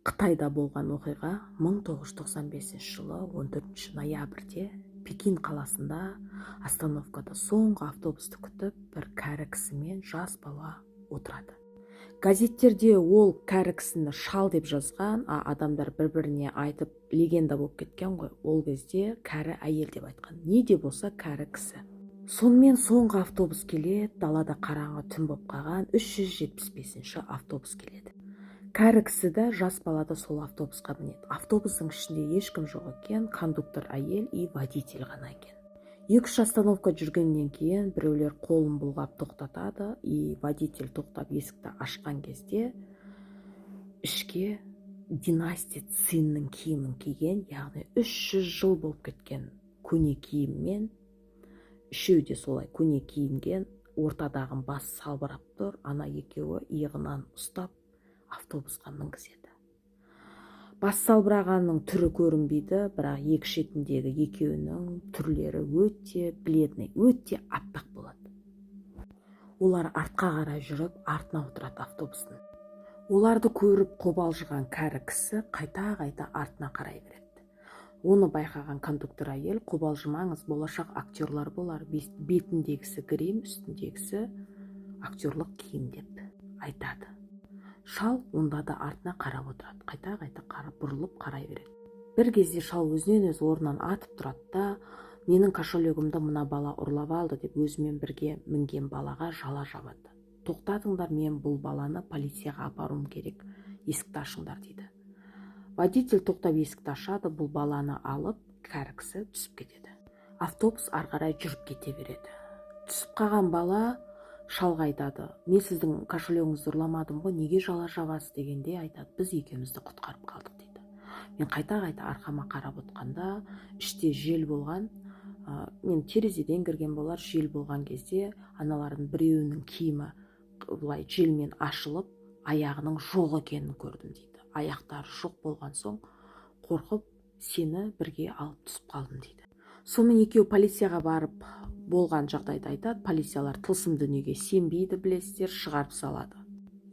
Қытайда болған оқиға 1995 жылы 14 ноябрьде Пекин қаласында остановкада соңғы автобусты күтіп бір кәрі кісі мен жас бала отырады. Газеттерде ол кәрі кісіні шал деп жазған, адамдар бір-біріне айтып легенда болып кеткен ғой. Ол кезде кәрі әйел деп айтқан. Не де болса кәрі кісі. Сонымен соңғы автобус келеді, далада қараңғы түн болып қалған, 375 автобус келеді. Кәрі кісі де жас бала да сол автобусқа мінеді. Автобустың ішінде ешкім жоқ екен, кондуктор әйел и водитель ғана екен. 2-3 остановка жүргеннен кейін біреулер қолын бұлғап тоқтатады, и водитель тоқтап есікті ашқан кезде ішке династия Циннің киімін киген, яғни 300 жыл болып кеткен көне киіммен, үшеуі де солай көне киінген, ортадағын бас салбырап тұр, ана екеуі иығынан ұстап автобусқа мінгізеді. Бас салбырағанның түрі көрінбейді, бірақ екі шетіндегі екеуінің түрлері өте бледный, өте аппақ болады. Олар артқа қарай жүріп, артына отырады автобустың. Оларды көріп қобалжыған кәрі кісі қайта-қайта артына қарай береді. Оны байқаған кондуктор әйел: қобалжымаңыз, болашақ актерлар болар, бетіндегісі грим, үстіндегісі актерлық киім деп айтады. Шал онда да артына қарап отырады, қайта-қайта бұрылып қарай береді. Бір кезде шал өзінен өзі орнынан атып тұрады да: менің кошелегімді мына бала ұрлап алды деп өзімен бірге мінген балаға жала жабады. Тоқтатыңдар, мен бұл баланы полицияға апаруым керек, есікті ашыңдар дейді. Водитель тоқтап есікті ашады, бұл баланы алып кәрі кісі түсіп кетеді. Автобус ары қарай жүріп кете береді. Түсіп қалған бала шалға айтады: мен сіздің кошелегіңізді ұрламадым ғой, неге жала жабасыз дегенде айтады: біз екеумізді құтқарып қалдық дейді. Мен қайта-қайта арқама қарап отқанда іште жел болған, мен терезеден кірген болар, жел болған кезде аналардың біреуінің киімі былай желмен ашылып, аяғының жоқ екенін көрдім дейді. Аяқтары жоқ болған соң қорқып сені бірге алып түсіп қалдым дейді. Сонымен екеуі полицияға барып болған жағдайды айтады. Полициялар тылсым дүниеге сенбейді, білесіздер, шығарып салады.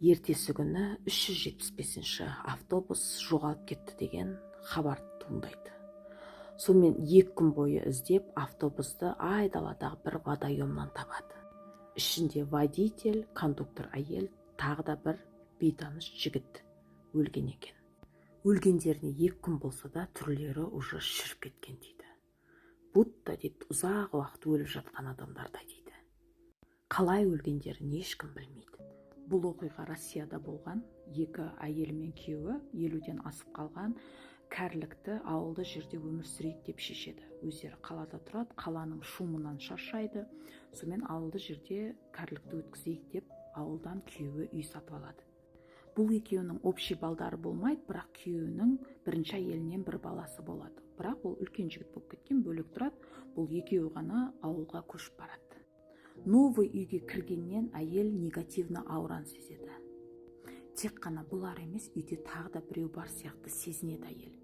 Ертесі күні 375 автобус жоғалып кетті деген хабар туындайды. Сонымен 2 күн бойы іздеп автобусты айдаладағы бір водоемнан табады. Ішінде водитель, кондуктор әйел, тағы да бір бейтаныс жігіт өлген екен. Өлгендеріне 2 күн болса да түрлері уже шіріп кеткен дейді. Будда дейді, ұзақ уақыт өліп жатқан адамдардай дейді. Қалай өлгендерін ешкім білмейді. Бұл оқиға Россияда болған. 2 әйелі мен күйеуі 50-ден асып қалған, кәрілікті ауылды жерде өмір сүрейік деп шешеді. Өздері қалада тұрады, қаланың шумынан шаршайды. Сонымен ауылды жерде кәрілікті өткізейік деп ауылдан күйеуі үй сатып алады. Бұл екеуінің общий балдары болмайды, бірақ күйеуінің бірінші әйелінен бір баласы болады. Бірақ ол үлкен жігіт болып кеткен, бөлек тұрады. Бұл екеуі ғана ауылға көшіп барады. Новый үйге кіргеннен әйел негативны аураны сезеді. Тек қана бұлар емес, үйде тағы да біреу бар сияқты сезінеді әйел.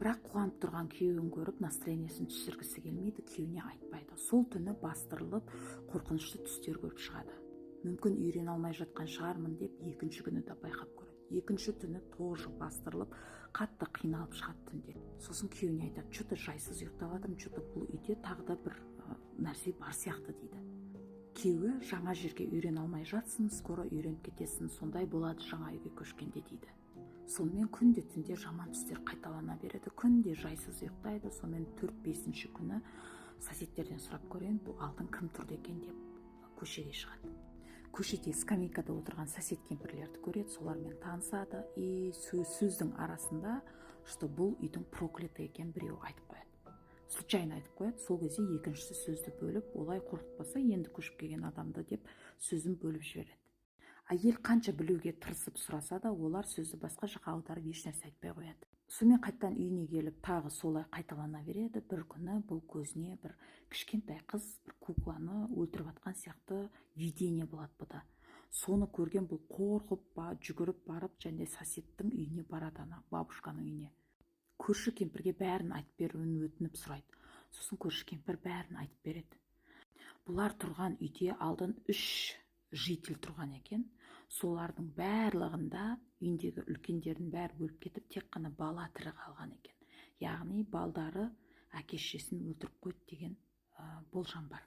Бірақ қуанып тұрған күйеуін көріп, настроениесін түсіргісі келмейді, күйеуіне айтпайды. Сол түні бастырылып, қорқынышты түстер көріп шығады. Мүмкін үйрене алмай жатқан шығармын деп екінші күні де байқап көреді. Екінші түні тоже бастырылып, қатты қиналып шығады түнде. Сосын күйеуіне айтады: что-то жайсыз ұйықтап жатырмын, что-то бұл үйде тағы да бір нәрсе бар сияқты дейді. Күйеуі: жаңа жерге үйрене алмай жатсың, скоро үйреніп кетесің, сондай болады жаңа үйге көшкенде дейді. Сонымен күнде түнде жаман түстер қайталана береді, күнде жайсыз ұйықтайды. Сонымен 4-5 күні соседтерден сұрап көрейін, бұл алдын кім тұрды екен деп көшеге шығады. Көшеде скамейкада отырған сосед кемпірлерді көреді, солармен танысады, и сөздің арасында, что бұл үйдің проклятый екен біреу айтып қояды. Случайно айтып қояды. Сол кезде екіншісі сөзді бөліп, олай қорқытпаса енді көшіп келген адамды деп сөзін бөліп жібереді. Әйел қанша білуге тырысып сұраса да, олар сөзді басқа жаққа аударып еш нәрсе айтпай қояды. Сонымен қайттан үйіне келіп, тағы солай қайталана береді. Бір күні бұл көзіне бір кішкентай қыз бір кукланы өлтіріп жатқан сияқты видение болады бұда. Соны көрген бұл қорқып жүгіріп барып, және соседтің үйіне барады, бабушканың үйіне. Көрші кемпірге бәрін айтып беруін өтініп сұрайды. Сосын көрші кемпір бәрін айтып береді. Бұлар тұрған үйде алдын 3 житель тұрған екен. Солардың барлығында үйіндегі үлкендердің бәрі өліп кетіп тек қана бала тірі қалған екен. Яғни балдары әке шешесін өлтіріп қойды деген болжам бар.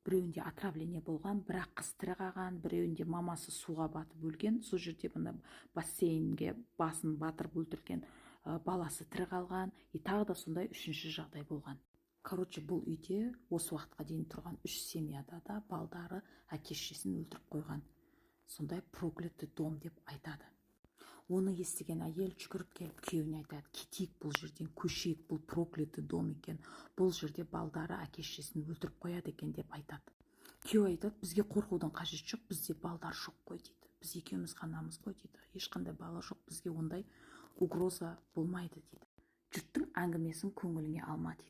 Біреуінде отравление болған, бірақ қыз тірі қалған, біреуінде мамасы суға батып өлген, сол жерде мына бассейнге басын батырып өлтірген баласы тірі қалған, тағы да сондай үшінші жағдай болған. Короче, бұл үйде осы уақытқа дейін тұрған 3 семьяда да балдары әке шешесін өлтіріп қойған. Сондай проклятый дом деп айтады. Оны естіген әйел жүгіріп келіп күйеуіне айтады: кетейік бұл жерден, көшейік, бұл проклятый дом екен, бұл жерде балдары әке шешесін өлтіріп қояды екен деп айтады. Күйеу айтады: бізге қорқудың қажеті жоқ, бізде балдар жоқ қой дейді, біз екеуміз ғанамыз ғой дейді, ешқандай бала жоқ, бізге ондай угроза болмайды дейді. Жұрттың әңгімесін көңіліңе алма дейді.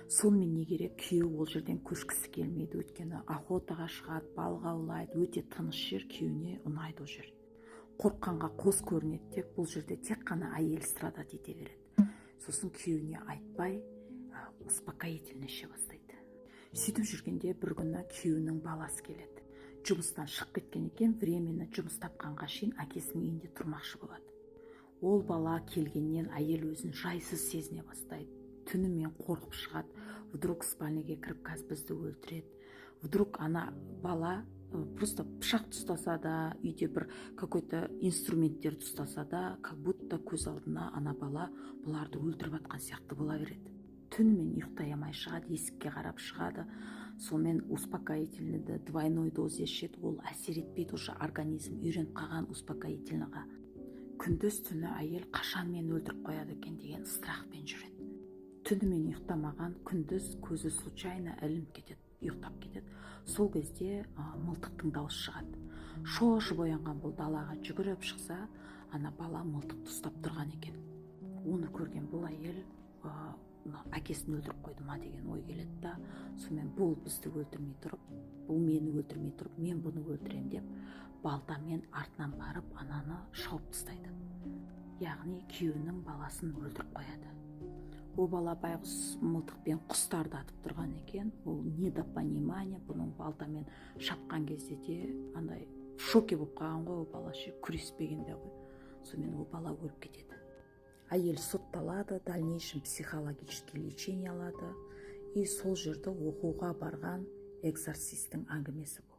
Сонымен не керек, күйеу ол жерден көшкісі келмейді, өйткені охотаға шығады, балық аулайды, өте тыныш жер, күйеуіне ұнайды ол жер. Қорыққанға қос көрінеді деп, бұл жерде тек қана әйел страдать ете береді. Сосын күйеуіне айтпай успокоительный іше бастайды. Сөйтіп жүргенде бір күні күйеуінің баласы келеді. Жұмыстан шығып кеткен екен, временно жұмыс тапқанға шейін әкесінің үйінде тұрмақшы болады. Ол бала келгеннен әйел өзін жайсыз сезіне бастайды. Түнімен қорқып шығады, вдруг спальныйге кіріп қазір бізді өлтіреді. Вдруг ана бала просто пышақ тұстаса да, үйде бір какой-то инструменттер тұстаса да, как будто көз алдына ана бала бұларды өлтіріп атқан сияқты бола береді. Түнімен ұйықтай алмай шығады, есікке қарап шығады. Сонымен успокоительныйды двойной дозе ішеді, ол әсер етпейді, уже организм үйреніп қалған успокоительныйға. Күндіз түні әйел қашан мені өлтіріп қояды екен деген страхпен жүреді. Түнімен ұйықтамаған, күндіз көзі случайно ілініп кетеді, ұйықтап кетеді. Сол кезде мылтықтың дауысы шығады. Шошып оянған бұл далаға жүгіріп шықса, ана бала мылтықты ұстап тұрған екен. Оны көрген бұл әйел әкесін өлтіріп қойды ма деген ой келеді да, сонымен бұл бізді өлтірмей тұрып, бұл мені өлтірмей тұрып, мен бұны өлтірем деп, балтамен артынан барып ананы шауып тастайды. Яғни күйеуінің баласын өлтіріп қояды. Ол бала байғұс мылтықпен құстарды атып тұрған екен. Ол недопонимание, бұның балтамен шапқан кезде де андай шоке болып қалған ғой, ол бала күреспегенде ғой. Сонымен ол бала өліп кетеді. Әйел сотталады, дальнейшем психологический лечение алады. И сол жерді оқуға барған экзорцисттің әңгімесі бұл.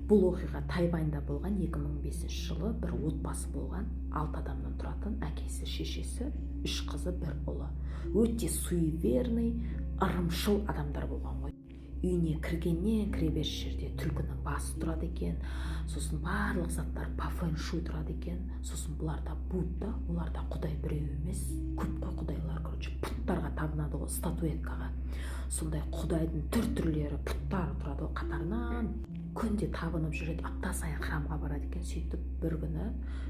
Бұл оқиға Тайваньда болған 2005 жылы бір отбасы болған, 6 адамнан тұратын, әкесі, шешесі, 3 қызы, 1 ұлы. Өте суеверный, ырымшыл адамдар болған ғой. Үйіне кіргеннен кіреберіс жерде түлкінің басы тұрады екен, сосын барлық заттар по фэн-шуй тұрады екен, сосын бұларда Будда, оларда құдай біреу емес, көп қой құдайлар, короче, пұттарға табынады ғой, статуэткаға. Сондай құдайдың түрлері, пұттары тұрады ғой қатарынан. Күнде табынып жүреді, апта сайын храмға барады екен. Сөйтіп бір күні,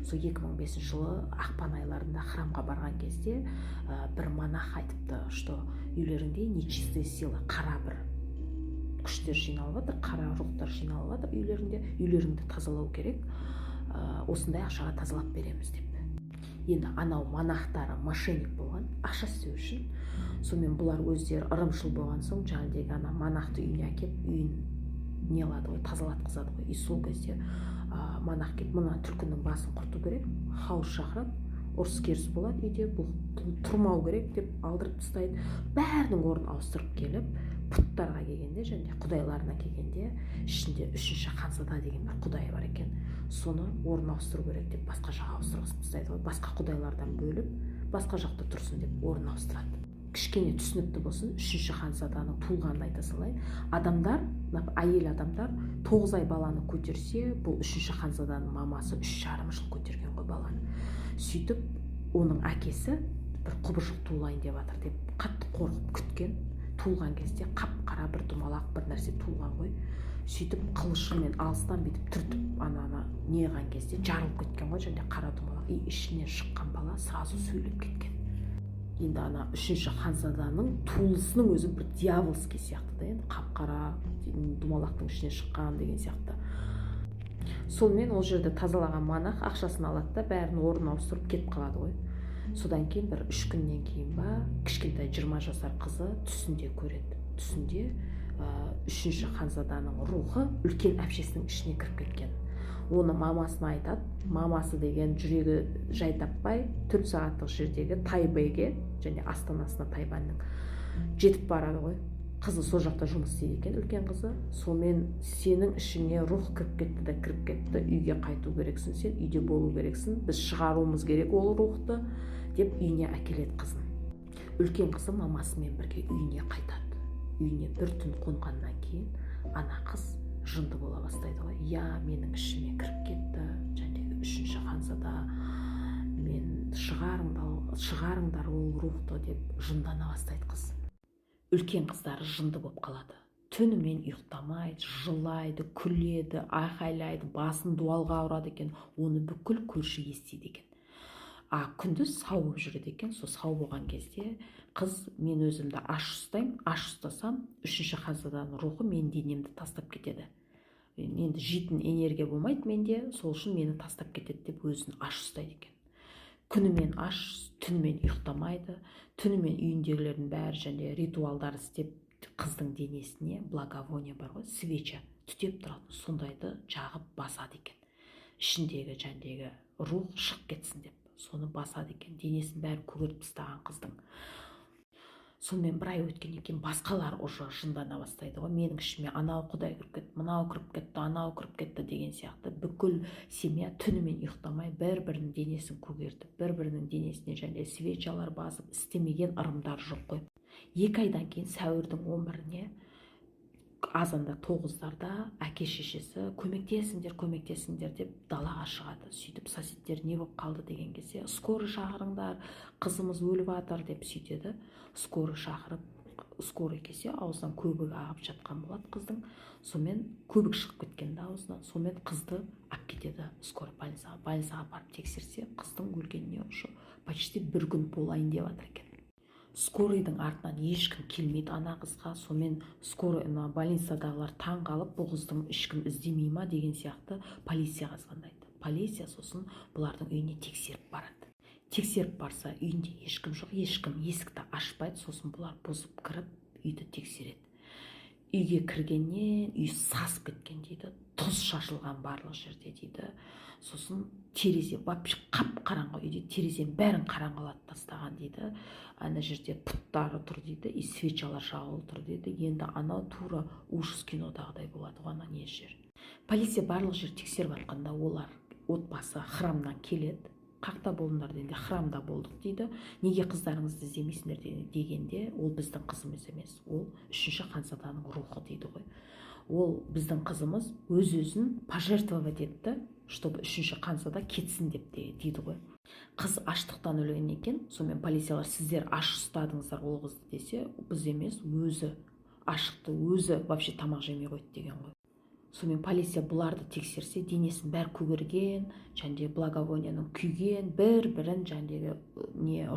сол 2005 жылы ақпан айларында храмға барған кезде бір монах айтыпты, что үйлеріңде нечистые силы, қара бір күштер жиналып жатыр, қара рухтар жиналып жатыр үйлеріңде, үйлеріңді тазалау керек, осындай ақшаға тазалап береміз деп. Енді анау монахтары мошенник болған, ақша істеу үшін. Сонымен бұлар өздері ырымшыл болған соң, жаңағыдегі ана монахты үйіне әкеп, үйін не алады ғой, тазалатқызады ғой. И сол кезде монах келіп, мына түлкінің басын құрту керек, хауыз шақырады, ұрыс керіс болады үйде, бұл тұрмау керек деп алдырып тастайды. Бәрінің орнын ауыстырып келіп, пұттарға келгенде және құдайларына келгенде, ішінде 3-ші Ханзада деген бір құдай бар екен. Соны орнын ауыстыру керек деп басқа жаққа ауыстырып тастайды ғой. Басқа құдайлардан бөліп, басқа жақта тұрсын деп орнын ауыстырады. Кішкене түсінікті болсын, 3-ші Ханзаданың туылғанын айта салайын. Адамдар, әйел адамдар 9 ай баланы көтерсе, бұл 3-ші Ханзаданың мамасы 3,5 жыл көтерген ғой баланы. Сөйтіп, оның әкесі бір құбыжық туылайын деп жатыр деп қатты қорқып күткен. Туылған кезде қап-қара бір dumалақ бір нәрсе туылған ғой. Сөйтіп қылышымен алыстан бетіп түртіп ананы неған кезде жарылып кеткен ғой, және қара dumалақ. И ішінен шыққан бала сразу сөйлеп кеткен. Енді ана 3-ші Ханзаданың туылысының өзі бір дьяволский сияқты да, енді қап-қара dumалақтың ішінен шыққан деген сияқты. Сонымен ол жерді тазалаған монах ақшасын алады да, бәрін орнын ауыстырып кетіп қалады ғой. Содан кейін бір 3 күннен кейін ба, кішкентай 20 жасар қызы түсінде көреді. Түсінде 3-ші Ханзаданың рухы үлкен әпшесінің ішіне кіріп кеткен. оны мамасына айтады. Мамасы деген жүрегі жай таппай 4 сағаттық жердегі Тайбэйге, және астанасына Тайваньның жетіп барады ғой. Қызы сол жақта жұмыс істейді екен, үлкен қызы. Сонымен сенің ішіңе рух кіріп кетті, үйге қайту керексің, сен үйде болу керексің, біз шығаруымыз керек ол рухты деп үйіне әкеледі қызын. Үлкен қызы мамасымен бірге үйіне қайтады. Үйіне бір түн қонғаннан кейін ана қыз жынды бола бастайды ғой. Менің ішіме кіріп кетті, және үшінші ханзада мен шығарыңдар ол рухты деп жындана бастайды қыз. Үлкен қыздары жынды болып қалады. Түнімен ұйықтамайды, жылайды, күледі, айқайлайды, басын дуалға ұрады екен. Оны бүкіл көрші естиді екен. Күндіз сау болып жүреді екен. Сол сау болған кезде қыз, мен өзімді аш ұстаймын, аш ұстасам үшінші ханзаданың рухы менің денемді тастап кетеді. Енді жейтін энергия болмайды менде, сол үшін мені тастап кетеді деп өзін аш ұстайды екен. Күнімен аш, түнімен ұйықтамайды, түнімен үйіндегілердің бәрі және ритуалдар істеп қыздың денесіне благовония бар ғой, свеча түтеп тұратын, сондайды жағып басады екен. Ішіндегі рух шығып кетсін деп, соны басады екен. Денесін бәрі көгертіп тастаған қыздың. Сонымен бір ай өткеннен кейін басқалар уже жындана бастайды ғой. Менің ішіме анау құдай кіріп кетті, мынау кіріп кетті, анау кіріп кетті деген сияқты. Бүкіл семья түнімен ұйықтамай бір-бірінің денесін көгертіп, бір-бірінің денесіне және свечалар басып, істемеген ырымдар жоқ қой. 2 айдан кейін сәуірдің 11-іне азанда 9-дарда әке шешесі көмектесіңдер деп далаға шығады. Сөйтіп соседтер не болып қалды деген кезде, скорый шақырыңдар, қызымыз өліп жатыр деп сөйтеді. Скорый шақырып, скорый келсе аузынан көбік ағып жатқан болады қыздың. Сонымен көбік шығып кеткен аузынан. Сонымен қызды алып кетеді скорый больницаға. Больницаға барып тексерсе, қыздың өлгеніне уже почти 1 күн болайын деп жатыр екен. Скорыйдың артынан ешкім келмейді ана қызға. Сонымен больницадағылар таң қалып, бұл қыздың ешкім іздемей ма деген сияқты полицияға звондайды. Полиция сосын бұлардың үйіне тексеріп барады. Тексеріп барса, үйінде ешкім жоқ, ешкім есікті ашпайды. Сосын бұлар бұзып кіріп, үйді тексереді. Үйге кіргеннен үй сасып кеткен дейді, тұз шашылған барлық жерде дейді. Сосын терезе вообще қап-қараңғы үйде, терезенің бәрін қараңғылатып тастаған дейді. Ана жерде пұттары тұр дейді, свечалар жағулы тұр дейді. Енді анау тура ужас кинодағыдай болады ғой ана не жер. Полиция барлық жер тексеріп жатқанда олар отбасы храмнан келеді. Қақта болдыңдар дегенде храмда болдық дейді. Неге қыздарыңызды іздемейсіңдер дегенде, ол біздің қызымыз емес, ол үшінші ханзаданың рухы дейді ғой. Ол біздің қызымыз өз-өзін пожертвовать етті, чтобы үшінші ханзада кетсін деп дейді ғой. Қыз аштықтан өлген екен. Сонымен полициялар, сіздер аш ұстадыңыздар ол қызды десе, біз емес, өзі ашықты, өзі вообще тамақ жемей қойды деген ғой. Сонымен полиция бұларды тексерсе, денесін бәрі көгерген, және благовонияның күйген, бір-бірін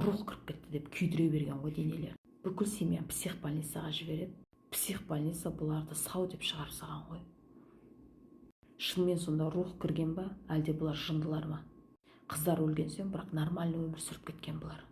рух кіріп кетті деп күйдіре берген ғой денелер. Бүкіл семья психбольницаға жібереді. Психбольница бұларды сау деп шығарып салған ғой. Шынымен сонда рух кірген ба, әлде бұлар жындылар ма? Қыздар өлген соң, бірақ нормальный өмір сүріп кеткен бұлар.